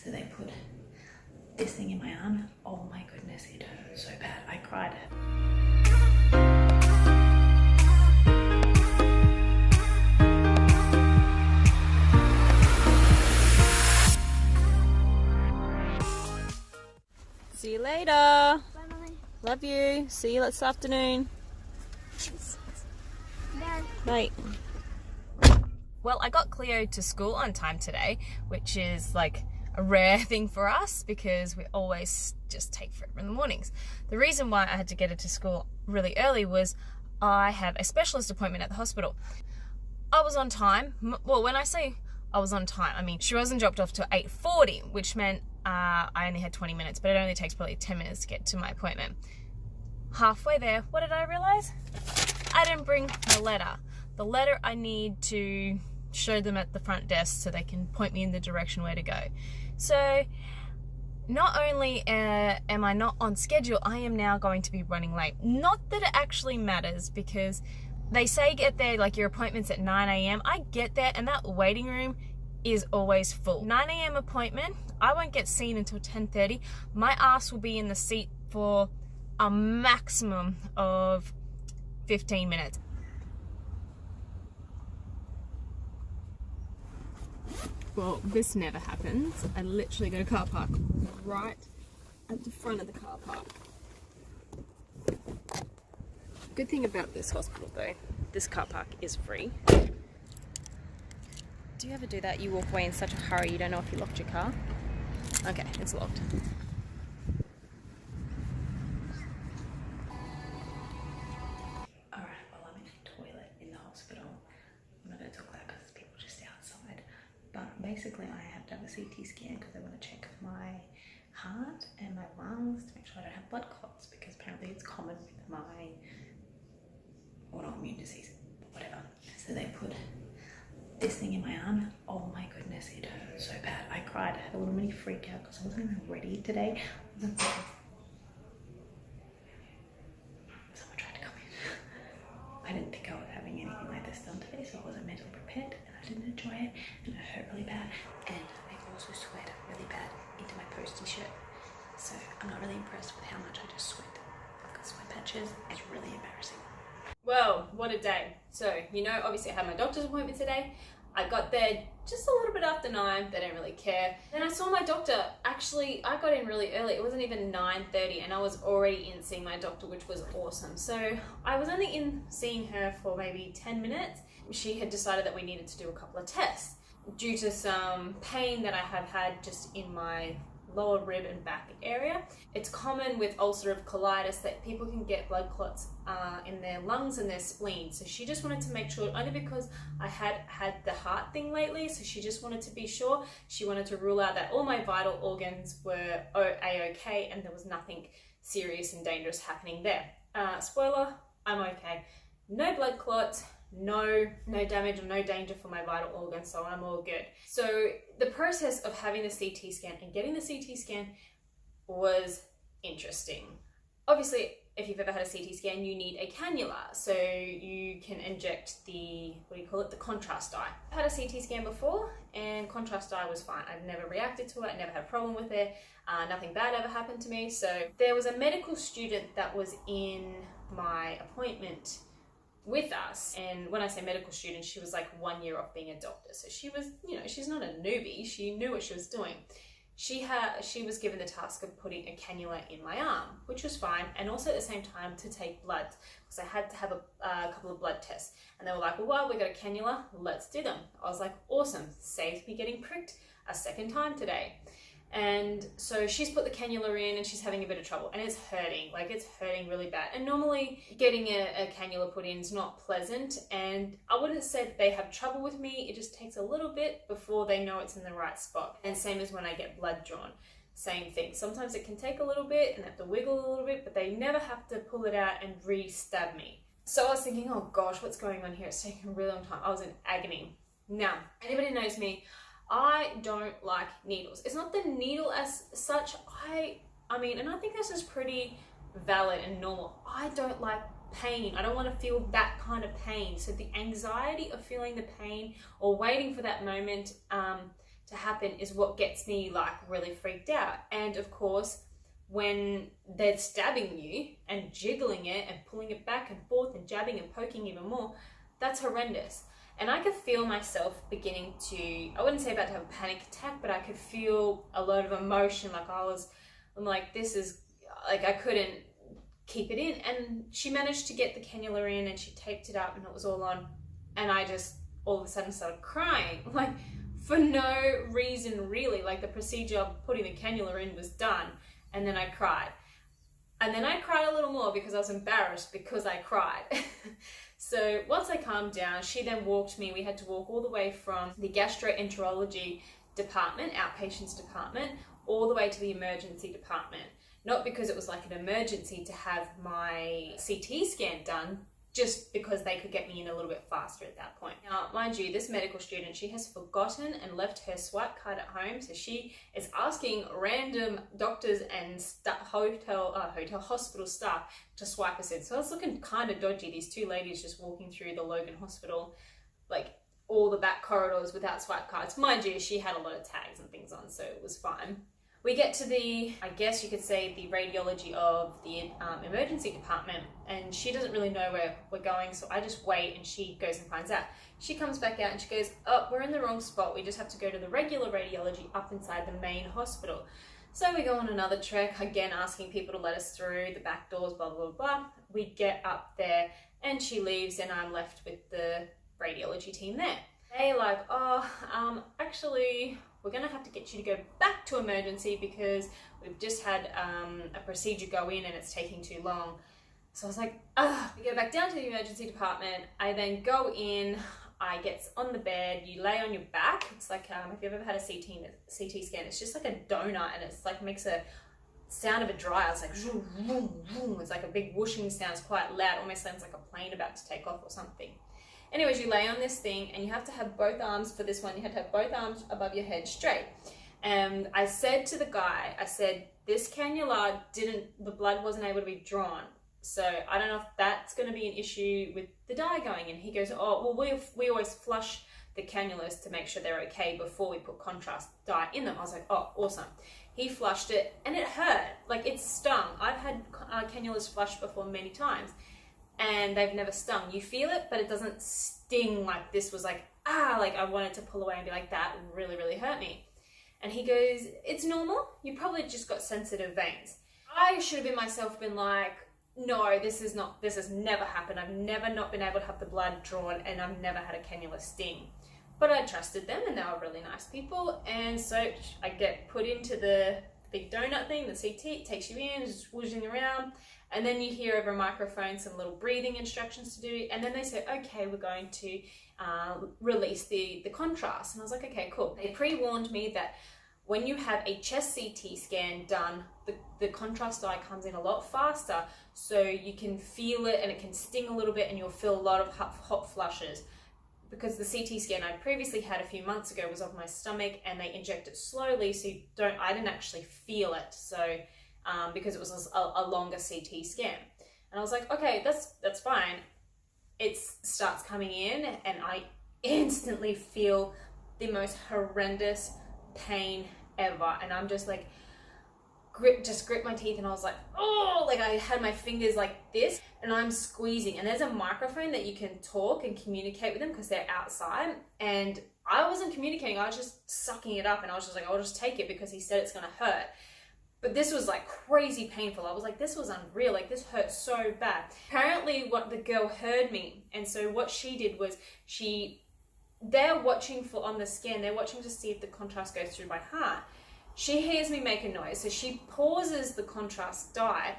So they put this thing in my arm. Oh my goodness, it hurt so bad. I cried. See you later. Bye, Mommy. Love you. See you this afternoon. Bye. Bye. Well, I got Cleo to school on time today, which is like a rare thing for us because we always just take forever in the mornings. The reason why I had to get her to school really early was I have a specialist appointment at the hospital. I was on time. Well, when I say I was on time, I mean she wasn't dropped off till 8:40, which meant I only had 20 minutes, but it only takes probably 10 minutes to get to my appointment. Halfway there, what did I realize? I didn't bring my letter. The letter I need to show them at the front desk so they can point me in the direction where to go. So not only am I not on schedule, I am now going to be running late. Not that it actually matters because they say get there, like your appointment's at 9 a.m. I get there and that waiting room is always full. 9 a.m. appointment, I won't get seen until 10:30. My ass will be in the seat for a maximum of 15 minutes. Well, this never happens. I literally go to car park right at the front of the car park. Good thing about this hospital though, this car park is free. Do you ever do that? You walk away in such a hurry you don't know if you locked your car? Okay, it's locked. Alright, well I'm in a toilet in the hospital. I'm not going to talk loud because there's people just outside. But basically I have to have a CT scan because they want to check my heart and my lungs to make sure I don't have blood clots because apparently it's common with my autoimmune disease, whatever. So they put this thing in my arm. Oh my goodness, it hurt so bad. I cried. I had a little mini freak out because I wasn't even ready today. Someone tried to come in. I didn't think I was having anything like this done today, so I wasn't mentally prepared and I didn't enjoy it and it hurt really bad. And I also sweat really bad into my posty shirt. So I'm not really impressed with how much I just sweat. I've got sweat patches. It's really embarrassing. Well, what a day. So, you know, obviously I had my doctor's appointment today. I got there just a little bit after 9, they don't really care. Then I saw my doctor, actually I got in really early, it wasn't even 9:30 and I was already in seeing my doctor, which was awesome. So I was only in seeing her for maybe 10 minutes. She had decided that we needed to do a couple of tests due to some pain that I have had just in my lower rib and back area. It's common with ulcerative colitis that people can get blood clots in their lungs and their spleen. So she just wanted to make sure, only because I had the heart thing lately, so she just wanted to be sure. She wanted to rule out that all my vital organs were A-okay and there was nothing serious and dangerous happening there. Spoiler, I'm okay. No blood clots, no damage or no danger for my vital organs, so I'm all good. So the process of having the CT scan and getting the CT scan was interesting. Obviously, if you've ever had a CT scan, you need a cannula, so you can inject the, the contrast dye. I've had a CT scan before and contrast dye was fine. I've never reacted to it, I never had a problem with it, nothing bad ever happened to me. So there was a medical student that was in my appointment with us, and when I say medical student, she was like 1 year off being a doctor, so she was, you know, she's not a newbie, she knew what she was doing. She was given the task of putting a cannula in my arm, which was fine, and also at the same time to take blood, because I had to have a couple of blood tests, and they were like, well, we got a cannula, let's do them. I was like, awesome, saved me getting pricked a second time today. And so she's put the cannula in and she's having a bit of trouble and it's hurting, like it's hurting really bad. And normally getting a cannula put in is not pleasant, and I wouldn't say that they have trouble with me, it just takes a little bit before they know it's in the right spot. And same as when I get blood drawn, same thing. Sometimes it can take a little bit and they have to wiggle a little bit, but they never have to pull it out and re-stab me. So I was thinking, oh gosh, what's going on here? It's taking a really long time. I was in agony. Now, anybody knows me, I don't like needles. It's not the needle as such. I mean, and I think this is pretty valid and normal. I don't like pain. I don't want to feel that kind of pain. So the anxiety of feeling the pain or waiting for that moment to happen is what gets me like really freaked out. And of course, when they're stabbing you and jiggling it and pulling it back and forth and jabbing and poking even more, that's horrendous. And I could feel myself beginning to, I wouldn't say about to have a panic attack, but I could feel a lot of emotion. Like I'm like, this is, like I couldn't keep it in. And she managed to get the cannula in and she taped it up and it was all on. And I just all of a sudden started crying, like for no reason really. Like the procedure of putting the cannula in was done. And then I cried. And then I cried a little more because I was embarrassed because I cried. So once I calmed down, she then walked me. We had to walk all the way from the gastroenterology department, outpatients department, all the way to the emergency department. Not because it was like an emergency to have my CT scan done, just because they could get me in a little bit faster at that point. Now, mind you, this medical student, she has forgotten and left her swipe card at home, so she is asking random doctors and hospital staff to swipe us in. So it's looking kind of dodgy, these two ladies just walking through the Logan Hospital, like all the back corridors without swipe cards. Mind you, she had a lot of tags and things on, so it was fine. We get to the, I guess you could say, the radiology of the emergency department, and she doesn't really know where we're going, so I just wait and she goes and finds out. She comes back out and she goes, oh, we're in the wrong spot. We just have to go to the regular radiology up inside the main hospital. So we go on another trek, again asking people to let us through the back doors, blah, blah, blah. We get up there and she leaves and I'm left with the radiology team there. They're like, oh, actually, we're going to have to get you to go back to emergency because we've just had a procedure go in and it's taking too long. So I was like, we go back down to the emergency department. I then go in, I get on the bed, you lay on your back. It's like, if you've ever had a CT scan, it's just like a donut and it's like makes a sound of a dryer. It's like, vroom, vroom, vroom. It's like a big whooshing sound. It's quite loud, almost sounds like a plane about to take off or something. Anyways, you lay on this thing and you have to have both arms for this one. You have to have both arms above your head straight. And I said to the guy, I said, this cannula the blood wasn't able to be drawn. So I don't know if that's going to be an issue with the dye going in. He goes, oh, well, we always flush the cannulas to make sure they're okay before we put contrast dye in them. I was like, oh, awesome. He flushed it and it hurt. Like it stung. I've had cannulas flushed before many times. And they've never stung. You feel it, but it doesn't sting like this was like, like I wanted to pull away and be like, that really, really hurt me. And he goes, it's normal. You probably just got sensitive veins. I should have been like, no, this has never happened. I've never not been able to have the blood drawn and I've never had a cannula sting. But I trusted them and they were really nice people. And so I get put into the big donut thing, the CT, it takes you in, just whooshing around. And then you hear over a microphone some little breathing instructions to do. And then they say, okay, we're going to release the contrast. And I was like, okay, cool. They pre-warned me that when you have a chest CT scan done, the contrast dye comes in a lot faster. So you can feel it and it can sting a little bit and you'll feel a lot of hot flushes. Because the CT scan I previously had a few months ago was of my stomach and they inject it slowly. So I didn't actually feel it. So because it was a longer CT scan. And I was like, okay, that's fine. It starts coming in and I instantly feel the most horrendous pain ever. And I'm just like, grip my teeth and I was like, oh, like I had my fingers like this and I'm squeezing. And there's a microphone that you can talk and communicate with them because they're outside. And I wasn't communicating, I was just sucking it up and I was just like, I'll just take it because he said it's gonna hurt. But this was like crazy painful. I was like, this was unreal. Like this hurt so bad. Apparently what the girl heard me. And so what she did was they're watching on the scan, they're watching to see if the contrast goes through my heart. She hears me make a noise. So she pauses the contrast dye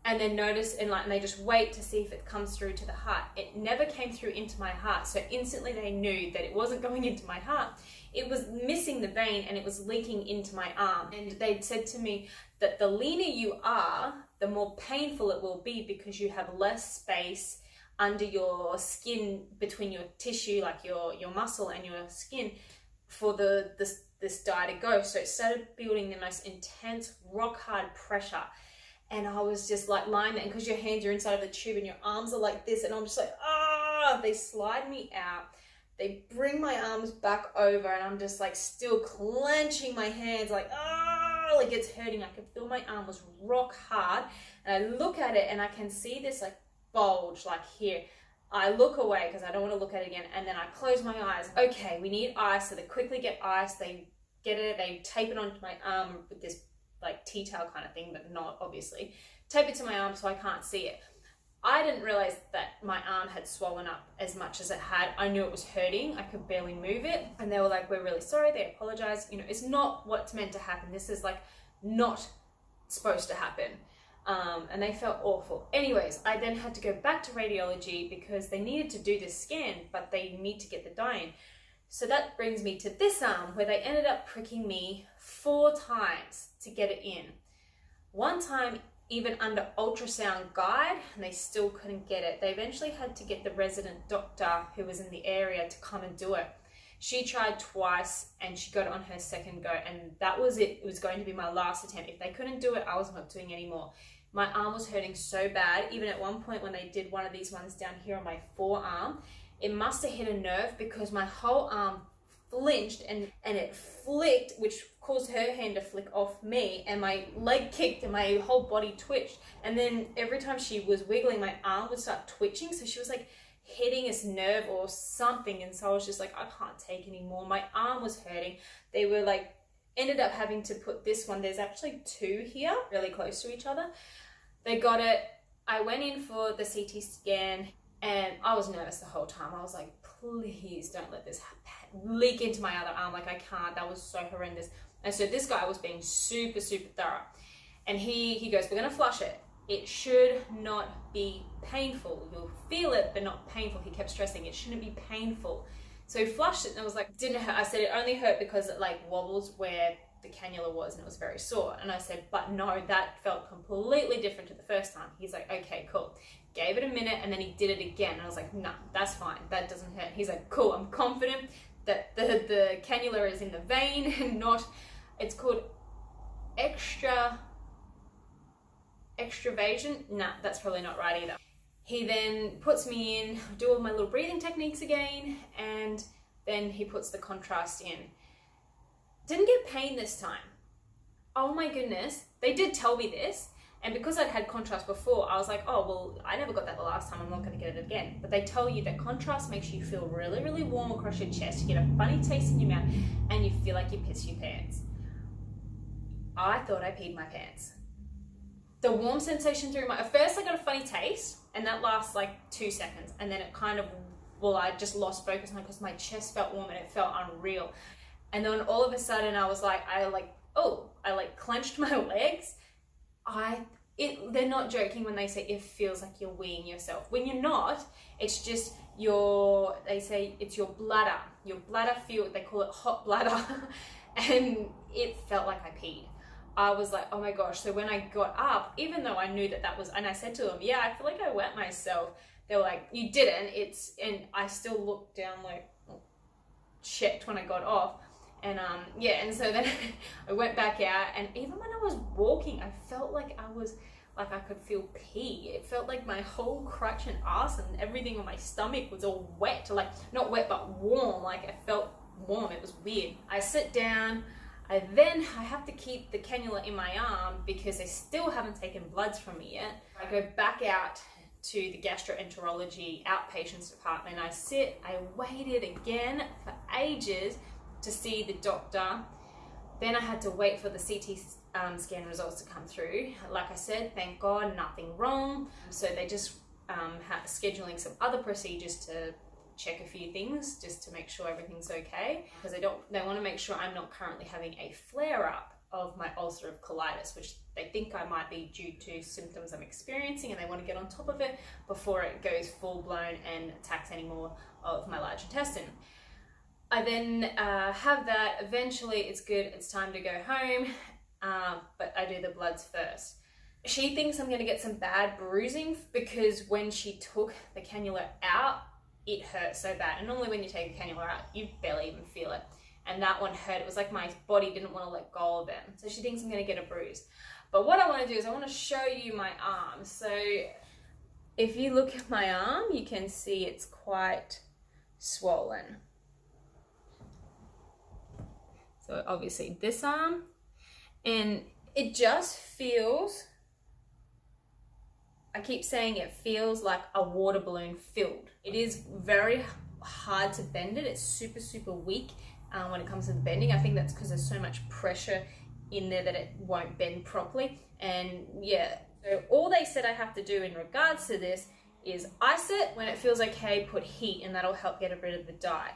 and then and they just wait to see if it comes through to the heart. It never came through into my heart. So instantly they knew that it wasn't going into my heart. It was missing the vein and it was leaking into my arm. And they'd said to me that the leaner you are, the more painful it will be because you have less space under your skin between your tissue, like your muscle and your skin for this dye to go. So it started building the most intense rock hard pressure. And I was just like lying there, and because your hands are inside of the tube and your arms are like this, and I'm just like, they slide me out. They bring my arms back over and I'm just like still clenching my hands like, oh, like it's hurting. I can feel my arm was rock hard. And I look at it and I can see this like bulge like here. I look away because I don't want to look at it again. And then I close my eyes. Okay, we need ice. So they quickly get ice. They get it. They tape it onto my arm with this like tea-towel kind of thing, but not obviously. Tape it to my arm so I can't see it. I didn't realize that my arm had swollen up as much as it had. I knew it was hurting. I could barely move it. And they were like, we're really sorry. They apologized. You know, it's not what's meant to happen. This is like not supposed to happen. And they felt awful. Anyways, I then had to go back to radiology because they needed to do this scan, but they need to get the dye in. So that brings me to this arm where they ended up pricking me 4 times to get it in. One time, even under ultrasound guide, and they still couldn't get it. They eventually had to get the resident doctor who was in the area to come and do it. She tried twice and she got it on her second go, and that was it. It was going to be my last attempt. If they couldn't do it, I was not doing anymore. My arm was hurting so bad. Even at one point when they did one of these ones down here on my forearm, it must have hit a nerve because my whole arm flinched and it flicked, which caused her hand to flick off me, and my leg kicked and my whole body twitched. And then every time she was wiggling, my arm would start twitching. So she was like hitting this nerve or something. And so I was just like, I can't take anymore. My arm was hurting. They were like, ended up having to put this one. There's actually 2 here, really close to each other. They got it. I went in for the CT scan and I was nervous the whole time. I was like, please don't let this leak into my other arm. Like I can't. That was so horrendous. And so this guy was being super, super thorough. And he goes, we're going to flush it. It should not be painful. You'll feel it, but not painful. He kept stressing it shouldn't be painful. So he flushed it and I was like, didn't hurt. I said it only hurt because it like wobbles where the cannula was and it was very sore. And I said, but no, that felt completely different to the first time. He's like, okay, cool. Gave it a minute and then he did it again. And I was like, no, that's fine. That doesn't hurt. He's like, cool, I'm confident that the cannula is in the vein and not, it's called extravasation. Nah, that's probably not right either. He then puts me in, do all my little breathing techniques again, and then he puts the contrast in. Didn't get pain this time. Oh my goodness. They did tell me this, and because I'd had contrast before, I was like, oh, well, I never got that the last time, I'm not gonna get it again. But they tell you that contrast makes you feel really, really warm across your chest, you get a funny taste in your mouth, and you feel like you piss your pants. I thought I peed my pants. The warm sensation through my, at first I got a funny taste, and that lasts like 2 seconds, and then it kind of, well, I just lost focus on it because my chest felt warm and it felt unreal. And then all of a sudden I was like, I clenched my legs. They're not joking when they say it feels like you're weeing yourself. When you're not, it's just they say it's your bladder. Your bladder they call it hot bladder. And it felt like I peed. I was like, oh my gosh. So when I got up, even though I knew that was, and I said to them, yeah, I feel like I wet myself. They were like, you didn't. And I still looked down, like, checked when I got off. And and so then I went back out, and even when I was walking, I felt like I could feel pee. It felt like my whole crotch and ass and everything on my stomach was all wet, like not wet, but warm. Like it felt warm. It was weird. I sit down. I have to keep the cannula in my arm because they still haven't taken bloods from me yet. I go back out to the gastroenterology outpatients department. I waited again for ages to see the doctor. Then I had to wait for the CT scan results to come through. Like I said, thank God, nothing wrong. So they just scheduling some other procedures to check a few things just to make sure everything's okay, because they want to make sure I'm not currently having a flare-up of my ulcerative colitis, which they think I might be due to symptoms I'm experiencing, and they want to get on top of it before it goes full-blown and attacks any more of my large intestine. I then have that. Eventually it's good, it's time to go home, but I do the bloods first. She thinks I'm going to get some bad bruising because when she took the cannula out, it hurt so bad. And normally when you take a cannula out, you barely even feel it. And that one hurt. It was like my body didn't want to let go of it. So she thinks I'm going to get a bruise. But what I want to do is I want to show you my arm. So if you look at my arm, you can see it's quite swollen. So obviously this arm, and it just feels, I keep saying it feels like a water balloon filled. It is very hard to bend it. It's super, super weak when it comes to the bending. I think that's because there's so much pressure in there that it won't bend properly. And yeah, so all they said I have to do in regards to this is ice it. When it feels okay, put heat, and that'll help get rid of the dye.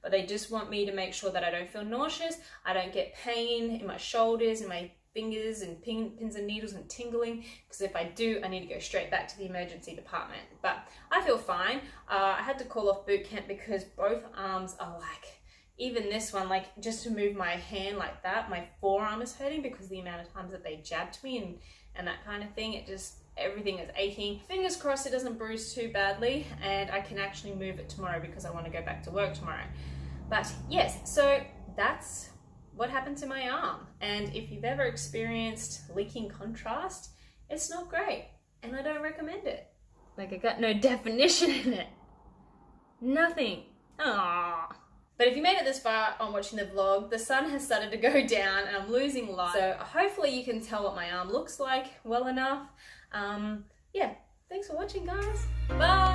But they just want me to make sure that I don't feel nauseous, I don't get pain in my shoulders, in my fingers, and pins and needles and tingling, because if I do, I need to go straight back to the emergency department. But I feel fine. I had to call off boot camp because both arms are like, even this one, like just to move my hand like that, my forearm is hurting because the amount of times that they jabbed me and that kind of thing. It just, everything is aching. Fingers crossed it doesn't bruise too badly and I can actually move it tomorrow because I want to go back to work tomorrow. But yes, so that's what happened to my arm. And if you've ever experienced leaking contrast, it's not great and I don't recommend it. Like, I got no definition in it. Nothing. Aww. But if you made it this far on watching the vlog, the sun has started to go down and I'm losing light. So hopefully you can tell what my arm looks like well enough. Yeah, thanks for watching, guys. Bye.